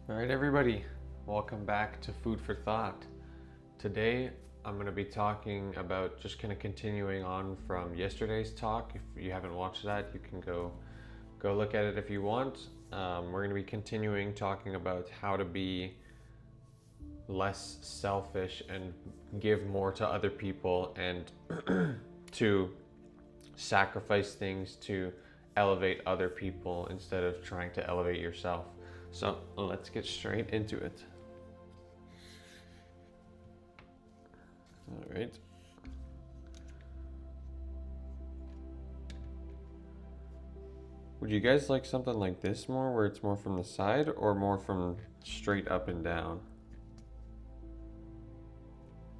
All right, everybody, welcome back to Food for Thought. Today, I'm going to be talking about just kind of continuing on from yesterday's talk. If you haven't watched that, you can go look at it if you want. We're going to be continuing talking about how to be less selfish and give more to other people and to sacrifice things to elevate other people instead of trying to elevate yourself. So let's get straight into it. All right. Would you guys like something like this more, where it's more from the side or more from straight up and down?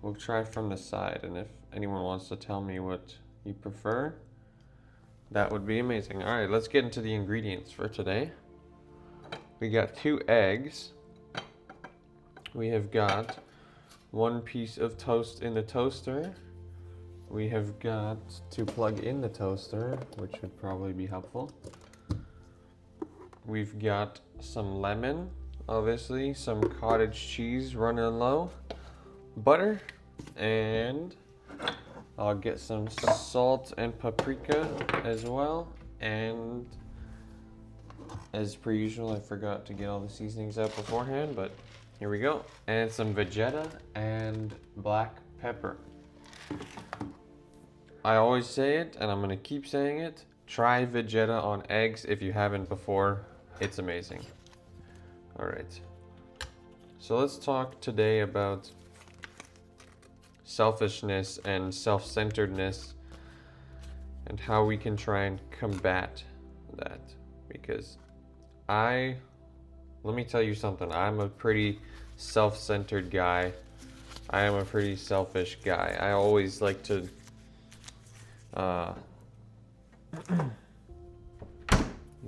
We'll try from the side, and if anyone wants to tell me what you prefer, that would be amazing. All right, let's get into the ingredients for today. We got 2 eggs. We have got 1 piece of toast in the toaster. We have got to plug in the toaster, which would probably be helpful. We've got some lemon, obviously, some cottage cheese running low, butter, and I'll get some salt and paprika as well. And as per usual, I forgot to get all the seasonings out beforehand, but here we go. And some Vegeta and black pepper. I always say it, and I'm gonna keep saying it. Try Vegeta on eggs if you haven't before. It's amazing. All right. So let's talk today about selfishness and self-centeredness and how we can try and combat that. Because let me tell you something. I'm a pretty self-centered guy. I am a pretty selfish guy. I always like to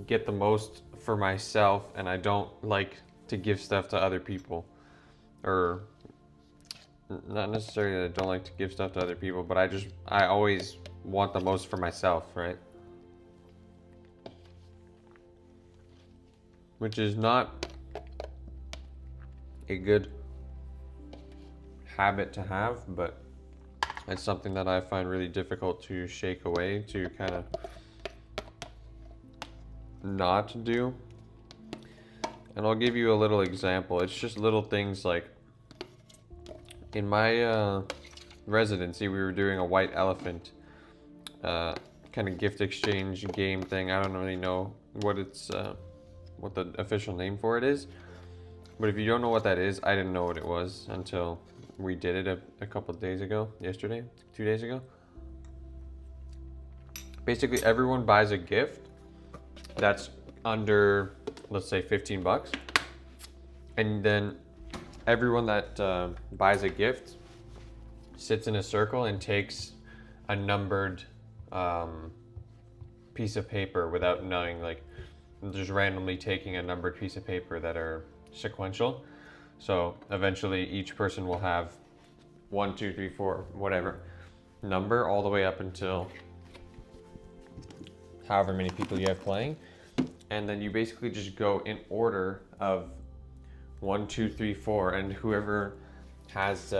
get the most for myself, and I don't like to give stuff to other people. Or not necessarily that I don't like to give stuff to other people, but I always want the most for myself, right? Which is not a good habit to have, but it's something that I find really difficult to shake away, to kind of not do. And I'll give you a little example. It's just little things like in my residency, we were doing a white elephant kind of gift exchange game thing. I don't really know what what the official name for it is, but if you don't know what that is, I didn't know what it was until we did it a couple of days ago, 2 days ago. Basically, everyone buys a gift that's under, let's say, $15, and then everyone that buys a gift sits in a circle and takes a numbered piece of paper without knowing, like, just randomly taking a numbered piece of paper that are sequential. So eventually each person will have 1, 2, 3, 4, whatever number, all the way up until however many people you have playing. And then you basically just go in order of 1, 2, 3, 4, and whoever has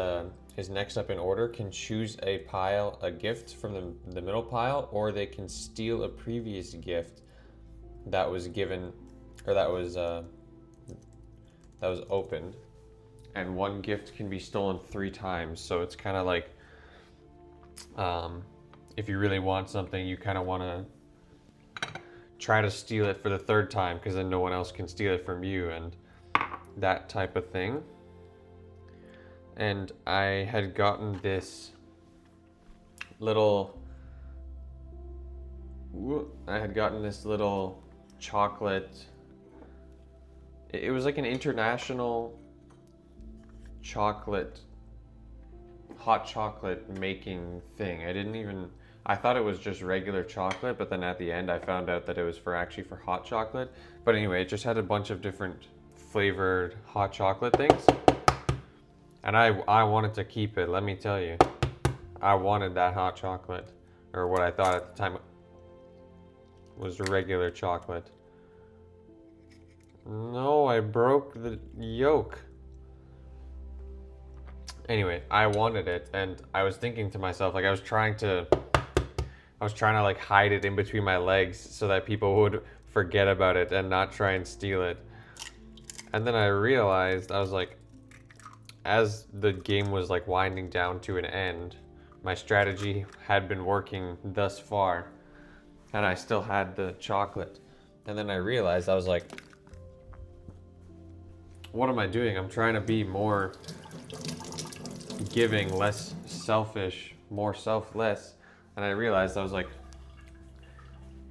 is next up in order can choose a gift from the middle pile, or they can steal a previous gift that was given, or that was opened, and one gift can be stolen 3 times. So it's kind of like if you really want something, you kind of want to try to steal it for the 3rd time, because then no one else can steal it from you, and that type of thing. And I had gotten this little chocolate. It was like an international hot chocolate making thing. I thought it was just regular chocolate, but then at the end I found out that it was for hot chocolate. But anyway, it just had a bunch of different flavored hot chocolate things. And I wanted to keep it, let me tell you. I wanted that hot chocolate, or what I thought at the time was regular chocolate. No, I I broke the yolk. Anyway, I wanted it, and I was thinking to myself, like I was trying to like hide it in between my legs so that people would forget about it and not try and steal it. And then I realized, I was like, as the game was like winding down to an end, my strategy had been working thus far, and I still had the chocolate. And then I realized, I was like, what am I doing? I'm trying to be more giving, less selfish, more selfless. And I realized, I was like,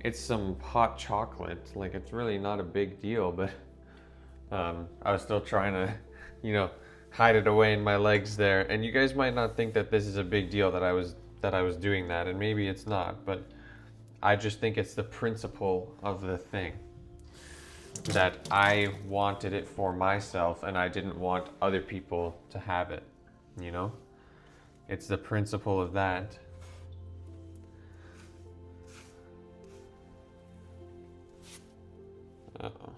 it's some hot chocolate. Like, it's really not a big deal, but I was still trying to, hide it away in my legs there. And you guys might not think that this is a big deal that I was doing that, and maybe it's not, but I just think it's the principle of the thing. That I wanted it for myself and I didn't want other people to have it, It's the principle of that. Uh-oh.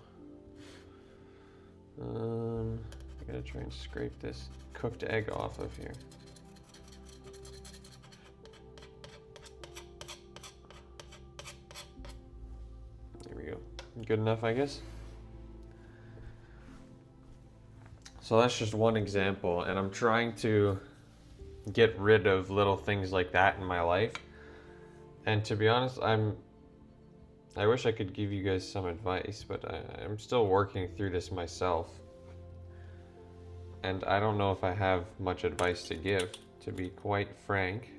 I gotta try and scrape this cooked egg off of here. There we go. Good enough, I guess. So that's just one example, and I'm trying to get rid of little things like that in my life. And to be honest, I wish I could give you guys some advice, but I'm still working through this myself. And I don't know if I have much advice to give, to be quite frank.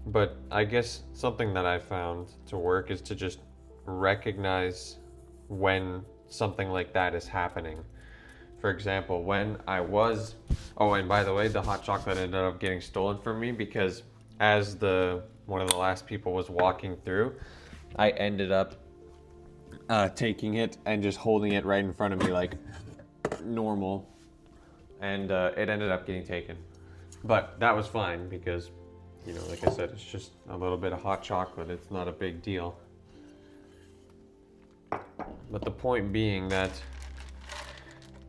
But I guess something that I found to work is to just recognize when something like that is happening. For example, when I was... Oh, and by the way, the hot chocolate ended up getting stolen from me because as one of the last people was walking through, I ended up taking it and just holding it right in front of me like normal, and it ended up getting taken. But that was fine because, like I said, it's just a little bit of hot chocolate. It's not a big deal. But the point being that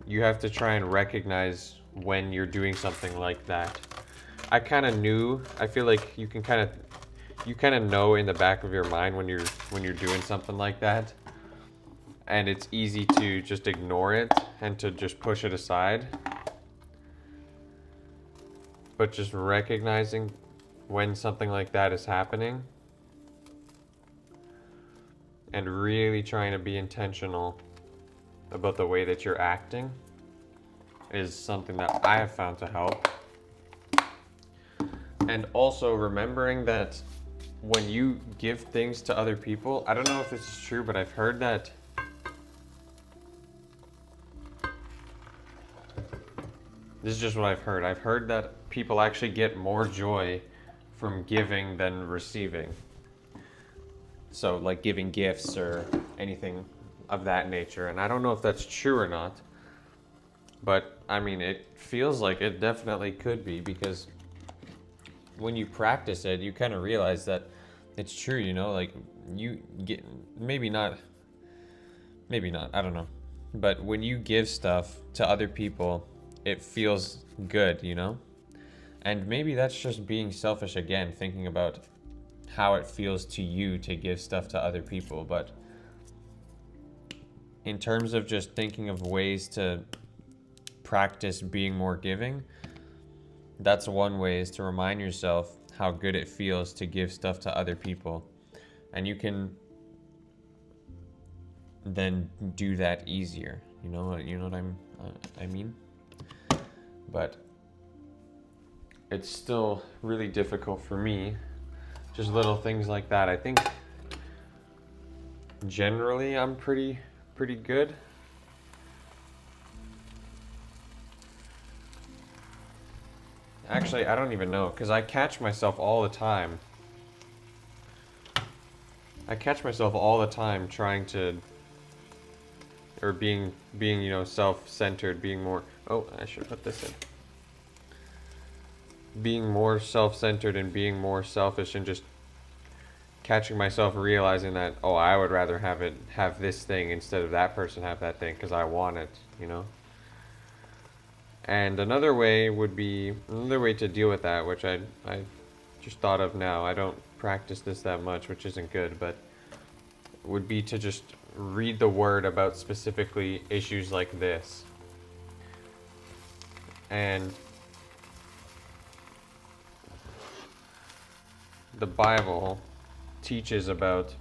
you have to try and recognize when you're doing something like that. I kind of knew. I feel like you kind of know in the back of your mind when you're doing something like that, and it's easy to just ignore it and to just push it aside. But just recognizing when something like that is happening and really trying to be intentional about the way that you're acting is something that I have found to help. And also remembering that when you give things to other people, I don't know if this is true, but I've heard that this is just what I've heard. I've heard that people actually get more joy from giving than receiving. So like giving gifts or anything of that nature. And I don't know if that's true or not, but I mean, it feels like it definitely could be, because when you practice it, you kind of realize that it's true, like you get, maybe not, I don't know. But when you give stuff to other people, it feels good, And maybe that's just being selfish again, thinking about how it feels to you to give stuff to other people. But in terms of just thinking of ways to practice being more giving, that's one way, is to remind yourself how good it feels to give stuff to other people. And you can then do that easier. You know what I mean? But it's still really difficult for me. Just little things like that. I think generally I'm pretty good. Actually, I don't even know, because I catch myself all the time. Trying to, or being, self-centered, being more, I should put this in. Being more self-centered and being more selfish, and just catching myself realizing that, oh, I would rather have this thing instead of that person have that thing because I want it, you know. And another way to deal with that, which I just thought of now. I don't practice this that much, which isn't good, but would be to just read the word about specifically issues like this. And the Bible teaches about,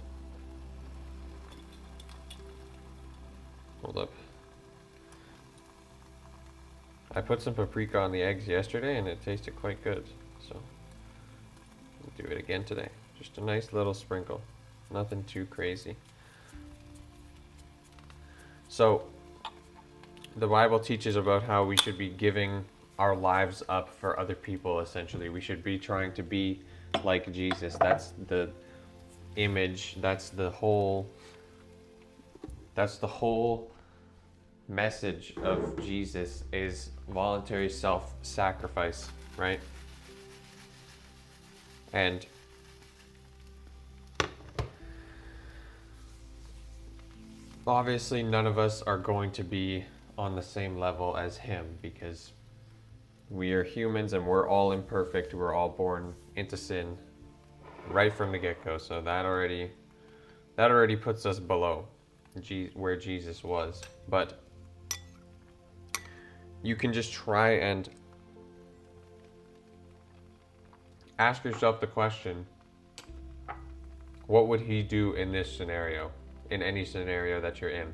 hold up, I put some paprika on the eggs yesterday and it tasted quite good, so I'll do it again today. Just a nice little sprinkle, nothing too crazy. So the Bible teaches about how we should be giving our lives up for other people. Essentially, we should be trying to be like Jesus. That's the image, that's the whole message of Jesus, is voluntary self-sacrifice, right? And obviously none of us are going to be on the same level as him, because we are humans and we're all imperfect. We're all born into sin right from the get-go. So that already puts us below where Jesus was. But you can just try and ask yourself the question, what would he do in this scenario? In any scenario that you're in?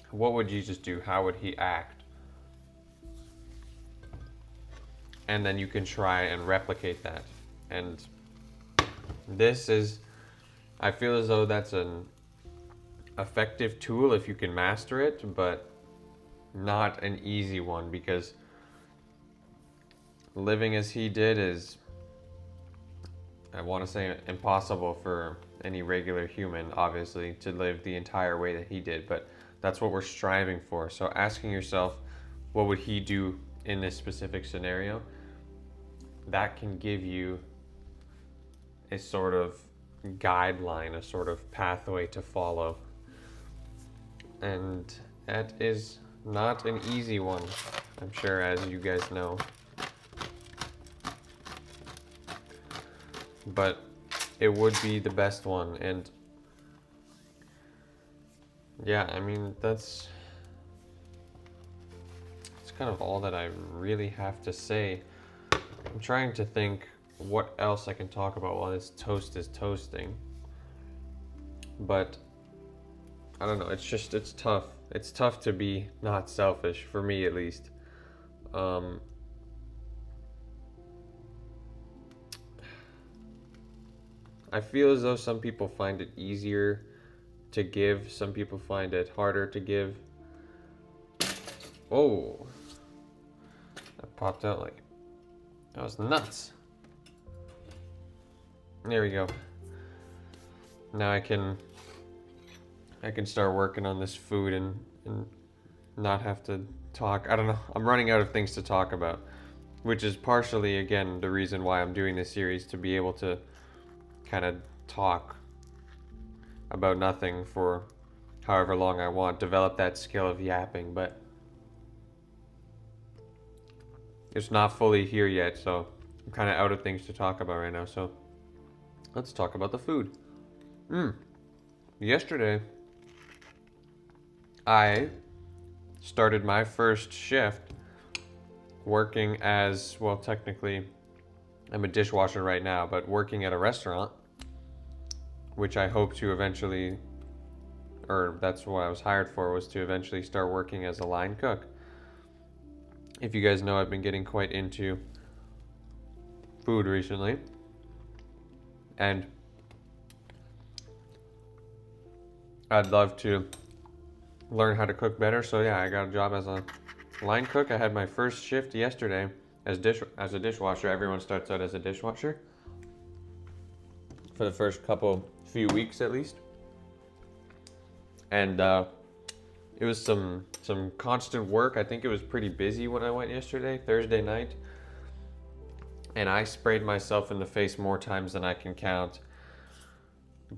What would Jesus do? How would he act? And then you can try and replicate that. And this is, I feel as though that's an effective tool if you can master it, but not an easy one, because living as he did is, I want to say, impossible for any regular human, obviously, to live the entire way that he did, but that's what we're striving for. So asking yourself, what would he do in this specific scenario? That can give you a sort of guideline, a sort of pathway to follow. And that is not an easy one, I'm sure, as you guys know. But it would be the best one. And yeah, I mean, that's kind of all that I really have to say. I'm trying to think what else I can talk about while this toast is toasting. But I don't know, it's tough. It's tough to be not selfish, for me at least. I feel as though some people find it easier to give, some people find it harder to give. Oh, that popped out like, that was nuts. There we go. Now I can start working on this food and not have to talk. I don't know. I'm running out of things to talk about, which is partially, again, the reason why I'm doing this series, to be able to kind of talk about nothing for however long I want, develop that skill of yapping, but it's not fully here yet, so I'm kind of out of things to talk about right now, so let's talk about the food. Yesterday, I started my first shift working as, well, technically, I'm a dishwasher right now, but working at a restaurant, which I hope to eventually, or that's what I was hired for, was to eventually start working as a line cook. If you guys know, I've been getting quite into food recently, and I'd love to learn how to cook better. So yeah, I got a job as a line cook. I had my first shift yesterday as a dishwasher. Everyone starts out as a dishwasher for the first few weeks at least, and it was some constant work. I think it was pretty busy when I went yesterday, Thursday night, and I sprayed myself in the face more times than I can count.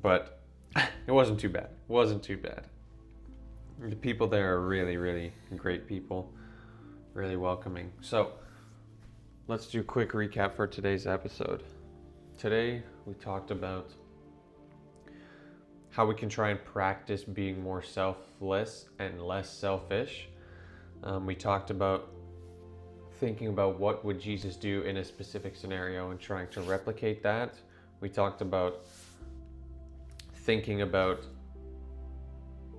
but it wasn't too bad. It wasn't too bad. The people there are really, really great people, really welcoming. So let's do a quick recap for today's episode. Today we talked about how we can try and practice being more selfless and less selfish. We talked about thinking about what would Jesus do in a specific scenario and trying to replicate that. We talked about thinking about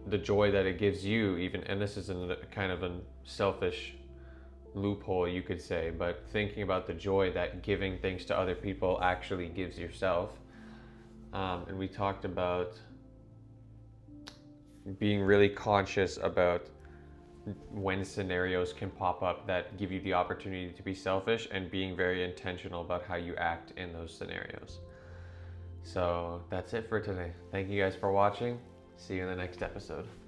the joy that it gives you, even, and this is a kind of a selfish loophole, you could say, but thinking about the joy that giving things to other people actually gives yourself. And we talked about being really conscious about when scenarios can pop up that give you the opportunity to be selfish, and being very intentional about how you act in those scenarios. So that's it for today. Thank you guys for watching. See you in the next episode.